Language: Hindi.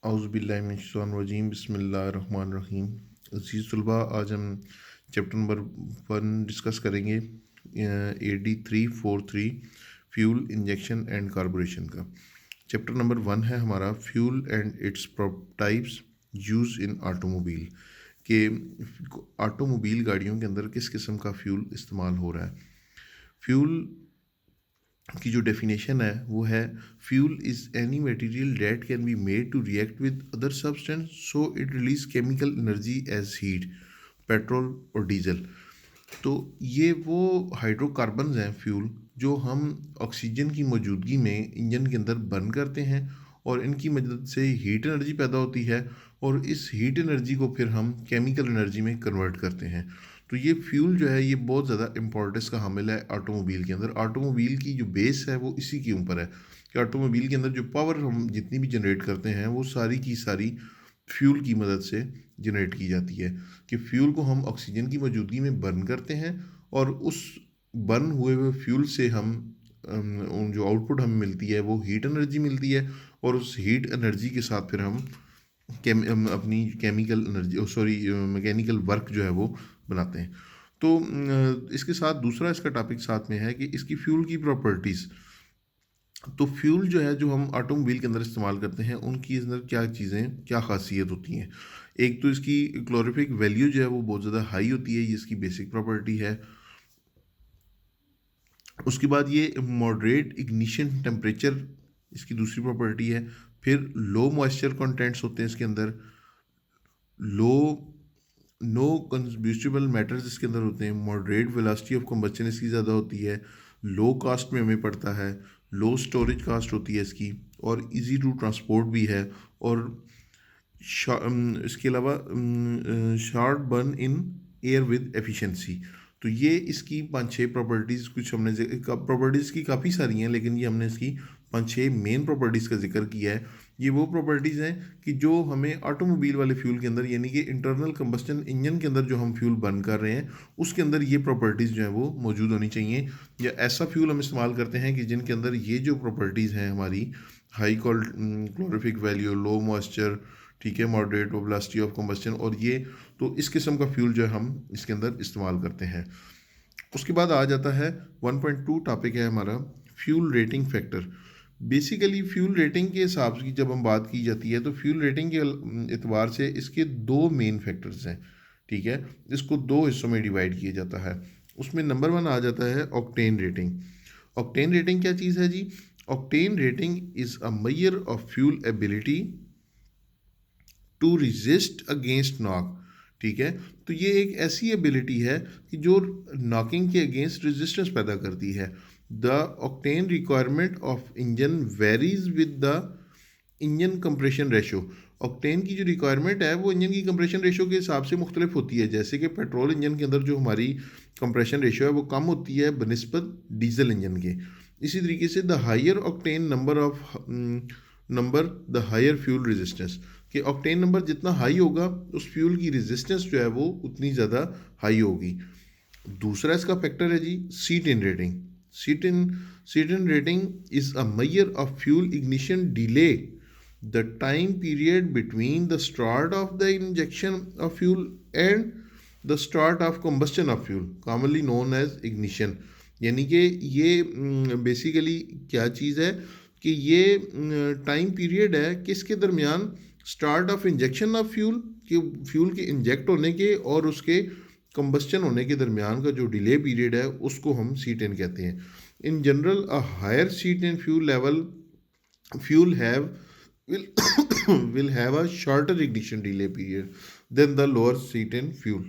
औज़ुबिल्लाहिमिनश्शैतानिर्रजीम बिस्मिल्लाहिर्रहमानिर्रहीम। अज़ीज़ तलबा, आज हम चैप्टर नंबर 1 डिस्कस करेंगे AD343 फ्यूल इंजेक्शन एंड कार्बोरेशन का। चैप्टर नंबर 1 है हमारा fuel and its types use in automobile के ऑटोमोबाइल गाड़ियों के अंदर किस किस्म का फ्यूल इस्तेमाल हो रहा है। फ्यूल की जो डेफिनेशन है वो है fuel is any material that can be made to react with other substance so it release chemical energy as heat, petrol और डीजल। तो ये वो हाइड्रोकार्बन्स हैं फ्यूल जो हम ऑक्सीजन की मौजूदगी में इंजन के अंदर बर्न करते हैं और इनकी मदद से हीट एनर्जी पैदा होती है और इस हीट एनर्जी को फिर हम केमिकल एनर्जी में कन्वर्ट करते हैं। तो ये फ्यूल जो है ये बहुत ज़्यादा इंपॉर्टेंस का हामिल है ऑटोमोबाइल के अंदर। ऑटोमोबाइल की जो बेस है वो इसी के ऊपर है कि ऑटोमोबाइल के अंदर जो पावर हम जितनी भी जनरेट करते हैं वो सारी की सारी फ्यूल की मदद से जनरेट की जाती है। कि फ्यूल को हम ऑक्सीजन की मौजूदगी में बर्न करते हैं और उस बर्न हुए फ्यूल से हम जो आउटपुट हमें मिलती है वो हीट एनर्जी मिलती है और उस हीट एनर्जी के साथ फिर हम अपनी केमिकल एनर्जी मैकेनिकल वर्क जो है वो बनाते हैं। तो इसके साथ दूसरा इसका टॉपिक साथ में है कि इसकी फ्यूल की प्रॉपर्टीज़। तो फ्यूल जो है जो हम ऑटोमोबाइल के अंदर इस्तेमाल करते हैं उनकी अंदर क्या चीज़ें क्या खासियत होती हैं। एक तो इसकी क्लोरिफिक वैल्यू जो है वो बहुत ज़्यादा हाई होती है, ये इसकी बेसिक प्रॉपर्टी है। उसके बाद ये मॉडरेट इग्निशन टेम्परेचर इसकी दूसरी प्रॉपर्टी है। फिर लो मॉइस्चर कंटेंट्स होते हैं इसके अंदर, लो नो कंब्यूस्टिबल मैटर्स इसके अंदर होते हैं, मॉडरेट वेलोसिटी ऑफ कंबस्चन इसकी ज़्यादा होती है, लो कास्ट में हमें पड़ता है, लो स्टोरेज कास्ट होती है इसकी और इजी टू ट्रांसपोर्ट भी है। और इसके अलावा short burn in air with efficiency. तो ये इसकी 5-6 प्रॉपर्टीज़ कुछ हमने प्रॉपर्टीज़ की काफ़ी सारी हैं लेकिन ये हमने इसकी 5-6 मेन प्रॉपर्टीज़ का जिक्र किया है। ये वो प्रॉपर्टीज़ हैं कि जो हमें ऑटोमोबाइल वाले फ्यूल के अंदर यानी कि इंटरनल कंबस्टन इंजन के अंदर जो हम फ्यूल बर्न कर रहे हैं उसके अंदर ये प्रॉपर्टीज़ जो है वो मौजूद होनी चाहिए। या ऐसा फ्यूल हम इस्तेमाल करते हैं कि जिनके अंदर ये जो प्रॉपर्टीज़ हैं हमारी high calorific value, low moisture, ठीक है, मॉडरेट वेलोसिटी ऑफ कंबस्चन, और ये तो इस किस्म का फ्यूल जो है हम इसके अंदर इस्तेमाल करते हैं। उसके बाद आ जाता है 1.2 टॉपिक है हमारा fuel rating factor. Basically fuel rating के हिसाब से जब हम बात की जाती है तो फ्यूल रेटिंग के एतबार से इसके दो मेन फैक्टर्स हैं, ठीक है। इसको दो हिस्सों में डिवाइड किया जाता है। उसमें नंबर 1 आ जाता है ऑक्टेन रेटिंग। ऑक्टेन रेटिंग क्या चीज़ है जी? Octane rating is a measure of fuel ability to resist against knock, ठीक है। तो ये एक ऐसी एबिलिटी है कि जो नॉकिंग के अगेंस्ट रेजिस्टेंस पैदा करती है। The octane requirement of engine varies with the engine compression ratio. Octane की जो रिक्वायरमेंट है वो इंजन की कंप्रेशन रेशो के हिसाब से मुख्तलिफ होती है। जैसे कि पेट्रोल इंजन के अंदर जो हमारी कंप्रेशन रेशो है वो कम होती है बनिस्बत डीजल इंजन के। इसी तरीके से the higher octane number the higher fuel resistance, कि ऑक्टेन नंबर जितना हाई होगा उस फ्यूल की रेजिस्टेंस जो है वो उतनी ज़्यादा हाई होगी। दूसरा इसका फैक्टर है जी C10 rating. C10 rating is a measure of fuel ignition delay, the time period between the start of the injection of fuel and the start of combustion of fuel, commonly known as ignition. यानी कि ये बेसिकली क्या चीज़ है कि ये टाइम पीरियड है किसके दरमियान, start of injection of fuel के फ्यूल के इंजेक्ट होने के और उसके कंबस्चन होने के दरमियान का जो डिले पीरियड है उसको हम C10 कहते हैं। In general a higher C10 fuel level fuel have will will have a shorter ignition delay period than the lower C10 fuel.